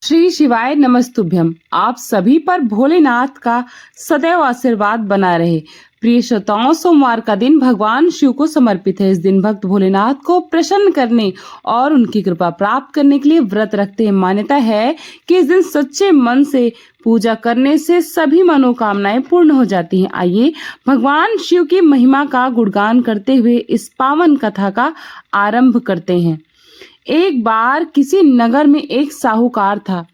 श्री शिवाय नमस्तुभ्यम। आप सभी पर भोलेनाथ का सदैव आशीर्वाद बना रहे। प्रिय श्रोताओं, सोमवार का दिन भगवान शिव को समर्पित है। इस दिन भक्त भोलेनाथ को प्रसन्न करने और उनकी कृपा प्राप्त करने के लिए व्रत रखते हैं। मान्यता है कि इस दिन सच्चे मन से पूजा करने से सभी मनोकामनाएं पूर्ण हो जाती हैं। आइए भगवान शिव की महिमा का गुणगान करते हुए इस पावन कथा का आरंभ करते हैं। एक बार किसी नगर में एक साहूकार था।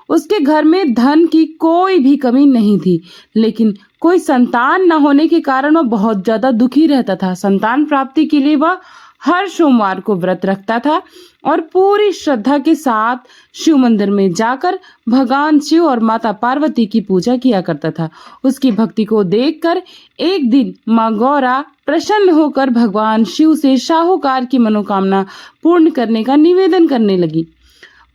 उसके घर में धन की कोई भी कमी नहीं थी, लेकिन कोई संतान न होने के कारण वह बहुत ज्यादा दुखी रहता था। संतान प्राप्ति के लिए वह हर सोमवार को व्रत रखता था और पूरी श्रद्धा के साथ शिव मंदिर में जाकर भगवान शिव और माता पार्वती की पूजा किया करता था। उसकी भक्ति को देखकर एक दिन माँ गौरा प्रसन्न होकर भगवान शिव से साहूकार की मनोकामना पूर्ण करने का निवेदन करने लगी।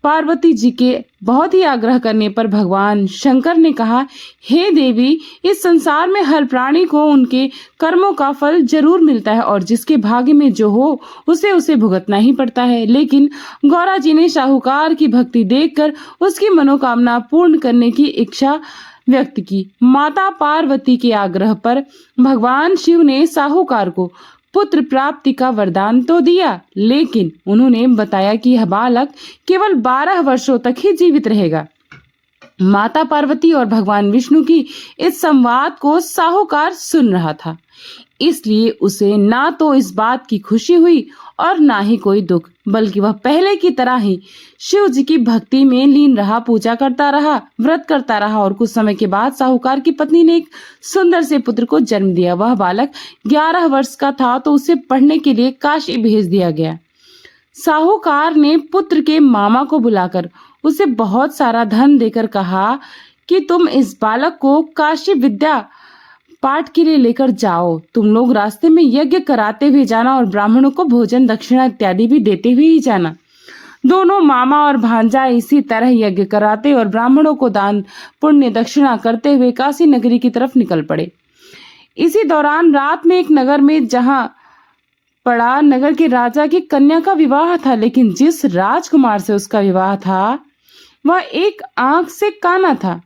पार्वती जी के बहुत ही आग्रह करने पर भगवान शंकर ने कहा, हे देवी, इस संसार में हर प्राणी को उनके कर्मों का फल जरूर मिलता है और जिसके भाग्य में जो हो उसे भुगतना ही पड़ता है। लेकिन गौरा जी ने साहूकार की भक्ति देखकर उसकी मनोकामना पूर्ण करने की इच्छा व्यक्त की। माता पार्वती के आग्रह पर भगवान शिव ने साहूकार को पुत्र प्राप्ति का वरदान तो दिया, लेकिन उन्होंने बताया कि यह बालक केवल 12 वर्षों तक ही जीवित रहेगा। माता पार्वती और भगवान विष्णु की इस संवाद को साहूकार सुन रहा था, इसलिए उसे ना तो इस बात की खुशी हुई और ना ही कोई दुख, बल्कि वह पहले की तरह ही शिव जी की भक्ति में लीन रहा, पूजा करता रहा, व्रत करता रहा। और कुछ समय के बाद साहूकार की पत्नी ने एक सुंदर से पुत्र को जन्म दिया। वह बालक 11 वर्ष का था तो उसे पढ़ने के लिए काशी भेज दिया गया। साहूकार ने पुत्र के मामा को बुलाकर उसे बहुत सारा धन देकर कहा कि तुम इस बालक को काशी विद्या पाठ के लिए लेकर जाओ। तुम लोग रास्ते में यज्ञ कराते हुए जाना और ब्राह्मणों को भोजन दक्षिणा इत्यादि भी देते हुए ही जाना। दोनों मामा और भांजा इसी तरह यज्ञ कराते और ब्राह्मणों को दान पुण्य दक्षिणा करते हुए काशी नगरी की तरफ निकल पड़े। इसी दौरान रात में एक नगर में जहां पड़ा नगर के राजा की कन्या का विवाह था, लेकिन जिस राजकुमार से उसका विवाह था वह एक आंख से काना था।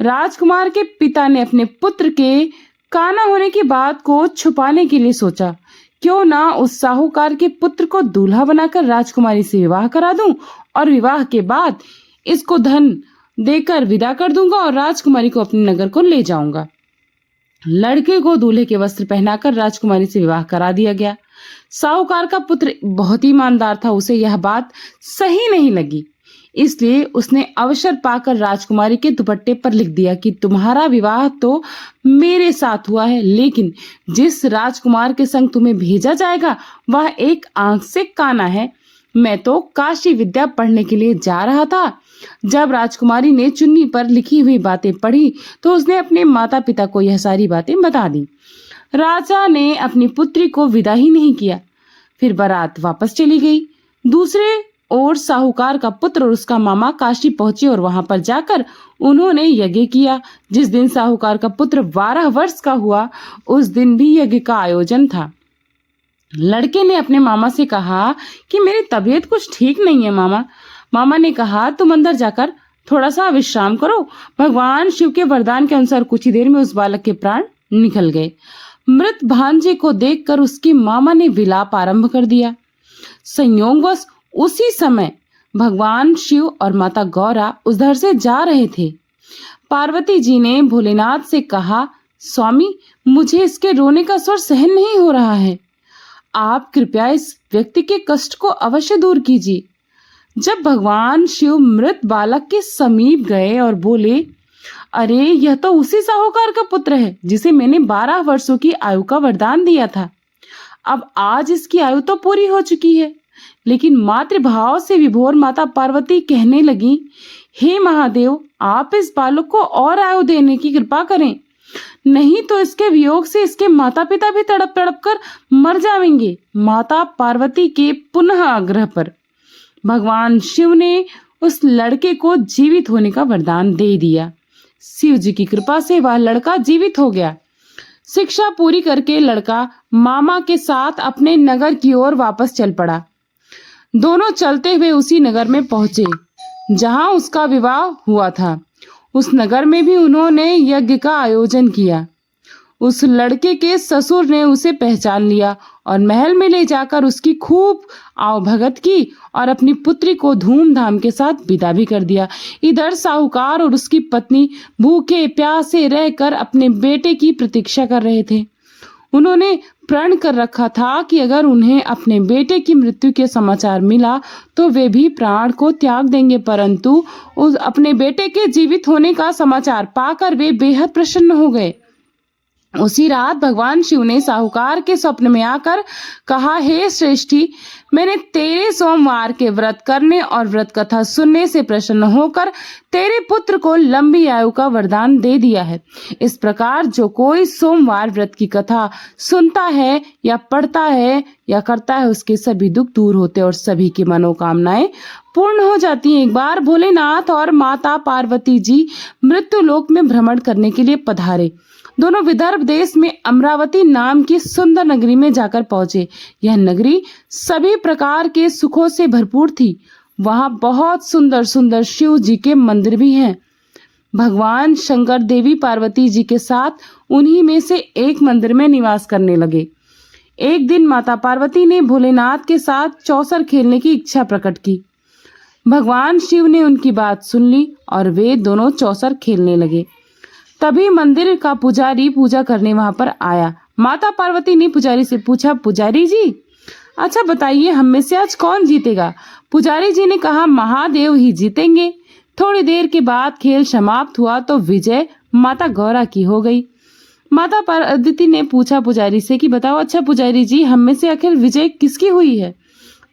राजकुमार के पिता ने अपने पुत्र के काना होने की बात को छुपाने के लिए सोचा, क्यों ना उस साहूकार के पुत्र को दूल्हा बनाकर राजकुमारी से विवाह करा दूं और विवाह के बाद इसको धन देकर विदा कर दूंगा और राजकुमारी को अपने नगर को ले जाऊंगा। लड़के को दूल्हे के वस्त्र पहनाकर राजकुमारी से विवाह करा दिया गया। साहूकार का पुत्र बहुत ही ईमानदार था, उसे यह बात सही नहीं लगी, इसलिए उसने अवसर पाकर राजकुमारी के दुपट्टे पर लिख दिया कि तुम्हारा विवाह तो मेरे साथ हुआ है, लेकिन जिस राजकुमार के संग तुम्हें भेजा जाएगा वह एक आंख से काना है। मैं तो काशी विद्या पढ़ने के लिए जा रहा था। जब राजकुमारी ने चुन्नी पर लिखी हुई बातें पढ़ी तो उसने अपने माता पिता को यह सारी बातें बता दी। राजा ने अपनी पुत्री को विदा ही नहीं किया, फिर बारात वापस चली गई। दूसरे और साहूकार का पुत्र और उसका मामा काशी पहुंचे और वहां पर जाकर उन्होंने यज्ञ किया। जिस दिन साहूकार का पुत्र 12 वर्ष का हुआ उस दिन भी यज्ञ का आयोजन था। लड़के ने अपने मामा से कहा कि मेरी तबीयत कुछ ठीक नहीं है मामा। मामा ने कहा, तुम अंदर जाकर थोड़ा सा विश्राम करो। भगवान शिव के वरदान के अनुसार कुछ ही देर में उस बालक के प्राण निकल गए। मृत भांजे को देखकर उसकी मामा ने विलाप आरंभ कर दिया। संयोगवश उसी समय भगवान शिव और माता गौरा उधर से जा रहे थे। पार्वती जी ने भोलेनाथ से कहा, स्वामी, मुझे इसके रोने का स्वर सहन नहीं हो रहा है। आप कृपया इस व्यक्ति के कष्ट को अवश्य दूर कीजिए। जब भगवान शिव मृत बालक के समीप गए और बोले, अरे यह तो उसी साहूकार का पुत्र है जिसे मैंने 12 वर्षों की आयु का वरदान दिया था। अब आज इसकी आयु तो पूरी हो चुकी है। लेकिन मातृभाव से विभोर माता पार्वती कहने लगी, हे महादेव, आप इस बालक को और आयु देने की कृपा करें, नहीं तो इसके वियोग से इसके माता पिता भी तड़प तड़प कर मर जाएंगे। माता पार्वती के पुनः आग्रह पर भगवान शिव ने उस लड़के को जीवित होने का वरदान दे दिया। शिव जी की कृपा से वह लड़का जीवित हो गया। शिक्षा पूरी करके लड़का मामा के साथ अपने नगर की ओर वापस चल पड़ा। दोनों चलते हुए उसी नगर में पहुंचे जहां उसका विवाह हुआ था। उस नगर में भी उन्होंने यज्ञ का आयोजन किया। उस लड़के के ससुर ने उसे पहचान लिया और महल में ले जाकर उसकी खूब आवभगत की और अपनी पुत्री को धूमधाम के साथ विदा भी कर दिया। इधर साहूकार और उसकी पत्नी भूखे प्यासे रहकर अपने बेटे की प्रतीक्षा कर रहे थे। उन्होंने प्रण कर रखा था कि अगर उन्हें अपने बेटे की मृत्यु के समाचार मिला तो वे भी प्राण को त्याग देंगे, परंतु उस अपने बेटे के जीवित होने का समाचार पाकर वे बेहद प्रसन्न हो गए। उसी रात भगवान शिव ने साहूकार के स्वप्न में आकर कहा, हे श्रेष्ठी, मैंने तेरे सोमवार के व्रत करने और व्रत कथा सुनने से प्रसन्न होकर तेरे पुत्र को लंबी आयु का वरदान दे दिया है। इस प्रकार जो कोई सोमवार व्रत की कथा सुनता है या पढ़ता है या करता है, उसके सभी दुख दूर होते और सभी की मनोकामनाएं पूर्ण हो जाती हैं। एक बार भोलेनाथ और माता पार्वती जी मृत्यु लोक में भ्रमण करने के लिए पधारे। दोनों विदर्भ देश में अमरावती नाम की सुंदर नगरी में जाकर पहुंचे। यह नगरी सभी प्रकार के सुखों से भरपूर थी। वहां बहुत सुंदर सुंदर शिव जी के मंदिर भी हैं। भगवान शंकर देवी पार्वती जी के साथ उन्हीं में से एक मंदिर में निवास करने लगे। एक दिन माता पार्वती ने भोलेनाथ के साथ चौसर खेलने की इच्छा प्रकट की। भगवान शिव ने उनकी बात सुन ली और वे दोनों चौसर खेलने लगे। तभी मंदिर का पुजारी पूजा करने वहां पर आया। माता पार्वती ने पुजारी से पूछा, पुजारी जी, अच्छा बताइए, हम में से आज कौन जीतेगा? पुजारी जी ने कहा, महादेव ही जीतेंगे। थोड़ी देर के बाद खेल समाप्त हुआ तो विजय माता गौरा की हो गई। माता पार्वती ने पूछा पुजारी से कि बताओ, अच्छा पुजारी जी, हम में से आखिर विजय किसकी हुई है?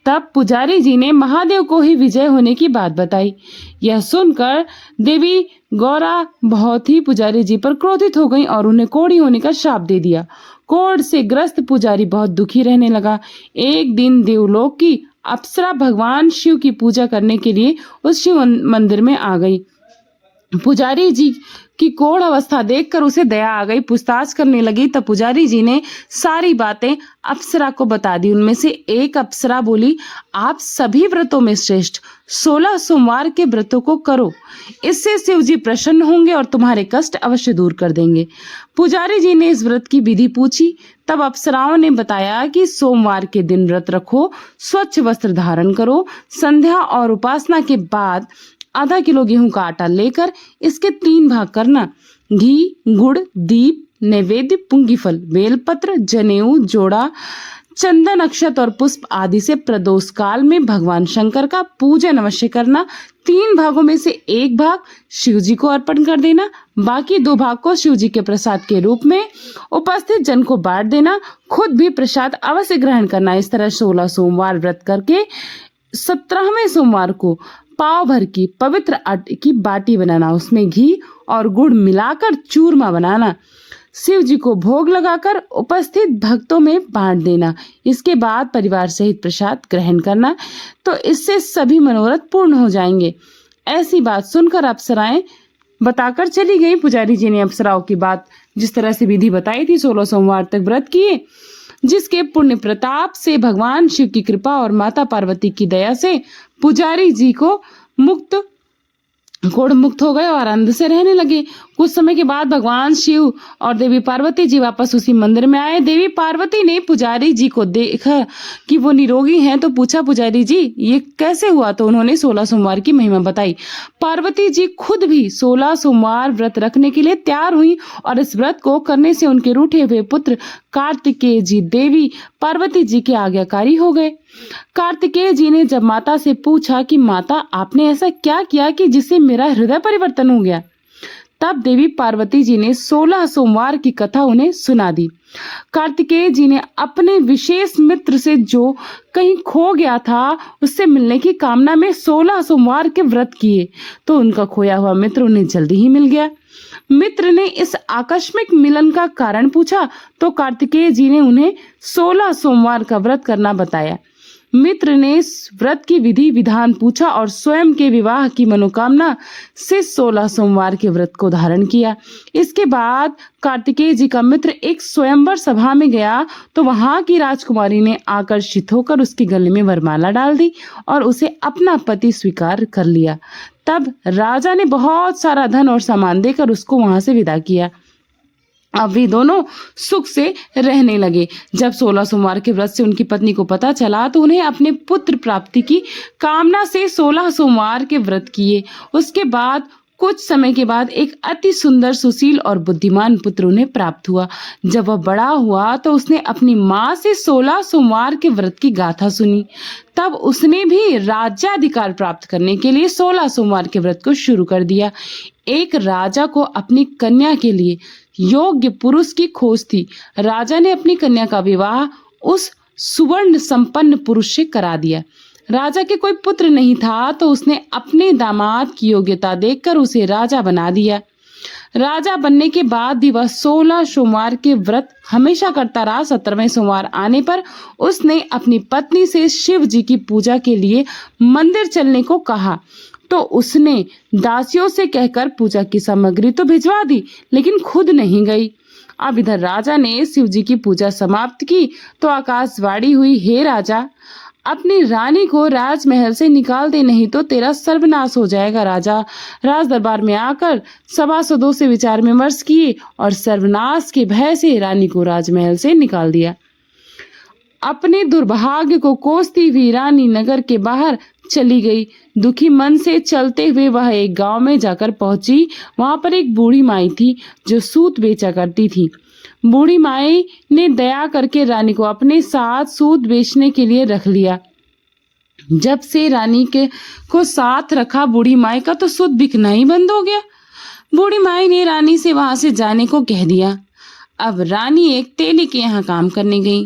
तब पुजारी जी ने महादेव को ही विजय होने की बात बताई। यह सुनकर देवी गौरा बहुत ही पुजारी जी पर क्रोधित हो गई और उन्हें कोढ़ी होने का श्राप दे दिया। कोढ़ से ग्रस्त पुजारी बहुत दुखी रहने लगा। एक दिन देवलोक की अप्सरा भगवान शिव की पूजा करने के लिए उस शिव मंदिर में आ गई। पुजारी जी की कोढ़ अवस्था देखकर उसे दया आ गई। पूछताछ करने लगी तब पुजारी जी ने सारी बातें अप्सरा को बता दी। उनमें से एक अप्सरा बोली, आप सभी व्रतों में श्रेष्ठ 16 सोमवार के व्रतों को करो, इससे शिव जी प्रसन्न होंगे और तुम्हारे कष्ट अवश्य दूर कर देंगे। पुजारी जी ने इस व्रत की विधि पूछी। तब अप्सराओं ने बताया कि सोमवार के दिन व्रत रखो, स्वच्छ वस्त्र धारण करो, संध्या और उपासना के बाद आधा किलो गेहूं का आटा लेकर इसके 3 भाग करना। घी, गुड़, दीप, नैवेद्य, पुंगीफल, बेलपत्र, जनेऊ, जोड़ा, चंदन, अक्षत और पुष्प आदि से प्रदोष काल में भगवान शंकर का पूजन अवश्य करना। 3 भागों में से 1 भाग शिव जी को अर्पण कर देना, बाकी 2 भाग को शिव जी के प्रसाद के रूप में उपस्थित जन को बांट देना, खुद भी प्रसाद अवश्य ग्रहण करना। इस तरह 16 सोमवार व्रत करके 17वें सोमवार को पाव भर की पवित्र आटे की बाटी बनाना, उसमें घी और गुड़ मिलाकर चूरमा बनाना, शिव जी को भोग लगाकर उपस्थित भक्तों में बांट देना। इसके बाद परिवार सहित प्रसाद ग्रहण करना, तो इससे सभी मनोरथ पूर्ण हो जाएंगे। ऐसी बात सुनकर अप्सराएं बताकर चली गई। पुजारी जी ने अप्सराओं की बात जिस तरह से विधि बताई थी, 16 सोमवार तक व्रत किए, जिसके पुण्य प्रताप से भगवान शिव की कृपा और माता पार्वती की दया से पुजारी जी को कोढ़ मुक्त हो गए और आनंद से रहने लगे। कुछ समय के बाद भगवान शिव और देवी पार्वती जी वापस उसी मंदिर में आए। देवी पार्वती ने पुजारी जी को देखा कि वो निरोगी हैं तो पूछा, पुजारी जी ये कैसे हुआ? तो उन्होंने 16 सोमवार की महिमा बताई। पार्वती जी खुद भी 16 सोमवार व्रत रखने के लिए तैयार हुई और इस व्रत को करने से उनके रूठे हुए पुत्र कार्तिकेय जी देवी पार्वती जी के आज्ञाकारी हो गए। कार्तिकेय जी ने जब माता से पूछा कि माता आपने ऐसा क्या किया कि जिससे मेरा हृदय परिवर्तन हो गया, तब देवी पार्वती जी ने 16 सोमवार की कथा उन्हें सुना दी। कार्तिकेय जी ने अपने विशेष मित्र से जो कहीं खो गया था उससे मिलने की कामना में 16 सोमवार के व्रत किए तो उनका खोया हुआ मित्र उन्हें जल्दी ही मिल गया। मित्र ने इस आकस्मिक मिलन का कारण पूछा तो कार्तिकेय जी ने उन्हें 16 सोमवार का व्रत करना बताया। मित्र ने इस व्रत की विधि विधान पूछा और स्वयं के विवाह की मनोकामना से 16 सोमवार के व्रत को धारण किया। इसके बाद कार्तिकेय जी का मित्र एक स्वयंवर सभा में गया तो वहां की राजकुमारी ने आकर्षित होकर उसके गले में वरमाला डाल दी और उसे अपना पति स्वीकार कर लिया। तब राजा ने बहुत सारा धन और सामान देकर उसको वहां से विदा किया। अब वे दोनों सुख से रहने लगे। जब 16 सोमवार के व्रत से उनकी पत्नी को पता चला तो उन्हें अपने पुत्र प्राप्ति की कामना से 16 सोमवार के व्रत किए। उसके बाद कुछ समय के बाद एक अति सुंदर, सुशील और बुद्धिमान पुत्र उन्हें प्राप्त हुआ। जब वह बड़ा हुआ तो उसने अपनी माँ से 16 सोमवार के व्रत की गाथा सुनी। तब उसने भी राज्याधिकार प्राप्त करने के लिए 16 सोमवार के व्रत को शुरू कर दिया। एक राजा को अपनी कन्या के लिए योग्य पुरुष की खोज थी। राजा ने अपनी कन्या का विवाह उस सुवर्ण संपन्न पुरुष से करा दिया। राजा के कोई पुत्र नहीं था तो उसने अपने दामाद की योग्यता देखकर उसे राजा बना दिया। राजा बनने के बाद भी वह 16 सोमवार के व्रत हमेशा करता रहा। 17वें सोमवार आने पर उसने अपनी पत्नी से शिव जी की पूजा के लिए मंदिर चलने को कहा तो उसने दासियों से कहकर पूजा की सामग्री तो भिजवा दी, लेकिन खुद नहीं गई। अब इधर राजा ने शिव जी की पूजा समाप्त की तो आकाशवाणी हुई, हे राजा, अपनी रानी को राजमहल से निकाल दे, नहीं तो तेरा सर्वनाश हो जाएगा। राजा राज दरबार में आकर सभासदों से विचार विमर्श किए और सर्वनाश के भय से रानी को राजमहल से निकाल दिया। अपने दुर्भाग्य को कोसती हुई रानी नगर के बाहर चली गई। दुखी मन से चलते हुए वह एक गांव में जाकर पहुंची। वहां पर एक बूढ़ी माई थी जो सूत बेचा करती थी। बूढ़ी माई ने दया करके रानी को अपने साथ सूत बेचने के लिए रख लिया। जब से रानी को साथ रखा, बूढ़ी माई का तो सूत बिकना ही बंद हो गया। बूढ़ी माई ने रानी से वहां से जाने को कह दिया। अब रानी एक तेली के यहाँ काम करने गई।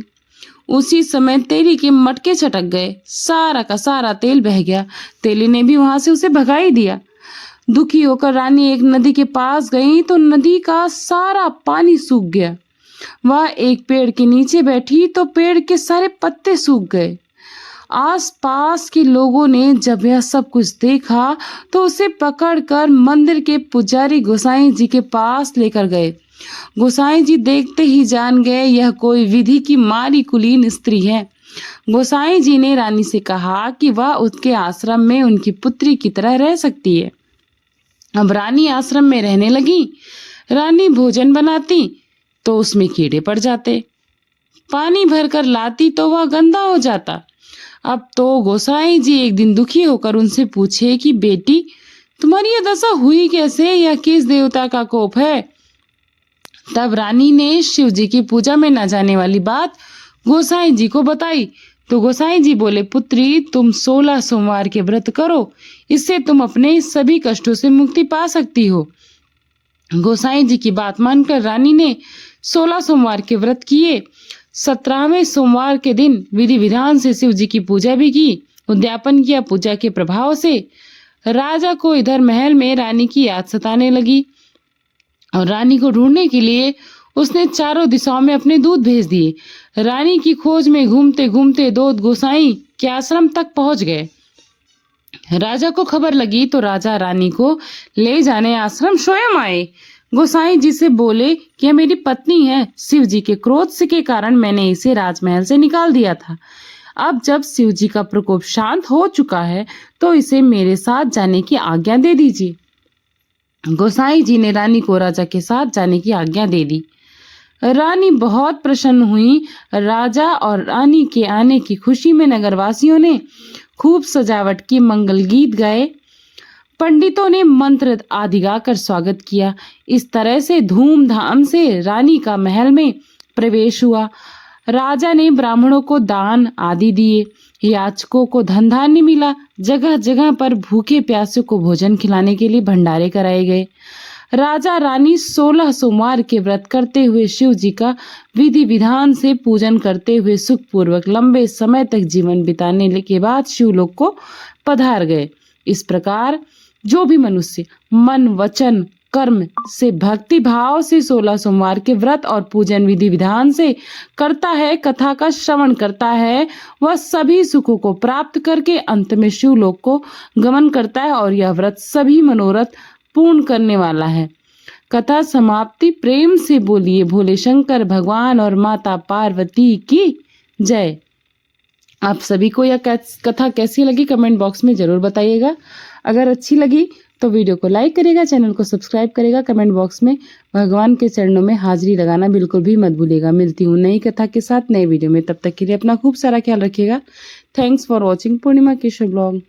उसी समय तेली के मटके छटक गए, सारा का सारा तेल बह गया। तेली ने भी वहां से उसे भगा ही दिया। दुखी होकर रानी एक नदी के पास गई तो नदी का सारा पानी सूख गया। वह एक पेड़ के नीचे बैठी तो पेड़ के सारे पत्ते सूख गए। आसपास के लोगों ने जब यह सब कुछ देखा तो उसे पकड़कर मंदिर के पुजारी गोसाई जी के पास लेकर गए। गोसाई जी देखते ही जान गए यह कोई विधि की मारी कुलीन स्त्री है। गोसाई जी ने रानी से कहा कि वह उसके आश्रम में उनकी पुत्री की तरह रह सकती है। अब रानी आश्रम में रहने लगी। रानी भोजन बनाती तो उसमें कीड़े पड़ जाते, पानी भरकर लाती तो वह गंदा हो जाता। अब तो गोसाई जी एक दिन दुखी होकर उनसे पूछे कि बेटी, तुम्हारी यह दशा हुई कैसे? यह किस देवता का कोप है? तब रानी ने शिव जी की पूजा में न जाने वाली बात गोसाई जी को बताई तो गोसाई जी बोले, पुत्री, तुम 16 सोमवार के व्रत करो, इससे तुम अपने सभी कष्टों से मुक्ति पा सकती हो। गोसाई जी की बात मानकर रानी ने 16 सोमवार के व्रत किए। 17वें सोमवार के दिन विधि विधान से शिव जी की पूजा भी की, उद्यापन किया। पूजा के प्रभाव से राजा को इधर महल में रानी की याद सताने लगी और रानी को ढूंढने के लिए उसने चारों दिशाओं में अपने दूत भेज दिए। रानी की खोज में घूमते घूमते दूत गोसाई के आश्रम तक पहुंच गए। राजा को खबर लगी तो राजा रानी को ले जाने आश्रम स्वयं आए। गोसाई जी से बोले कि यह मेरी पत्नी है। शिव जी के क्रोध से के कारण मैंने इसे राजमहल से निकाल दिया था। अब जब शिव जी का प्रकोप शांत हो चुका है तो इसे मेरे साथ जाने की आज्ञा दे दीजिए। गोसाई जी ने रानी को राजा के साथ जाने की आज्ञा दे दी। रानी बहुत प्रसन्न हुई। राजा और रानी के आने की खुशी में नगरवासियों ने खूब सजावट की, मंगल गीत गाए, पंडितों ने मंत्र आदि गाकर स्वागत किया। इस तरह से धूमधाम से रानी का महल में प्रवेश हुआ। राजा ने ब्राह्मणों को दान आदि दिए, याचकों को धन धान्य मिला। जगह जगह पर भूखे प्यासों को भोजन खिलाने के लिए भंडारे कराए गए। राजा रानी 16 सोमवार के व्रत करते हुए शिव जी का विधि विधान से पूजन करते हुए सुखपूर्वक लंबे समय तक जीवन बिताने के बाद शिवलोक को पधार गए। इस प्रकार जो भी मनुष्य मन, वचन, कर्म से भक्ति भाव से 16 सोमवार के व्रत और पूजन विधि विधान से करता है, कथा का श्रवण करता है, वह सभी सुखों को प्राप्त करके अंत में शिवलोक को गमन करता है और यह व्रत सभी मनोरथ पूर्ण करने वाला है। कथा समाप्ति। प्रेम से बोलिए भोले शंकर भगवान और माता पार्वती की जय। आप सभी को यह कथा कैसी लगी कमेंट बॉक्स में जरूर बताइएगा। अगर अच्छी लगी तो वीडियो को लाइक करेगा, चैनल को सब्सक्राइब करेगा, कमेंट बॉक्स में भगवान के चरणों में हाजिरी लगाना बिल्कुल भी मत भूलिएगा। मिलती हूँ नई कथा के साथ नए वीडियो में, तब तक के लिए अपना खूब सारा ख्याल रखिएगा। Thanks for watching Purnima Keshav blog.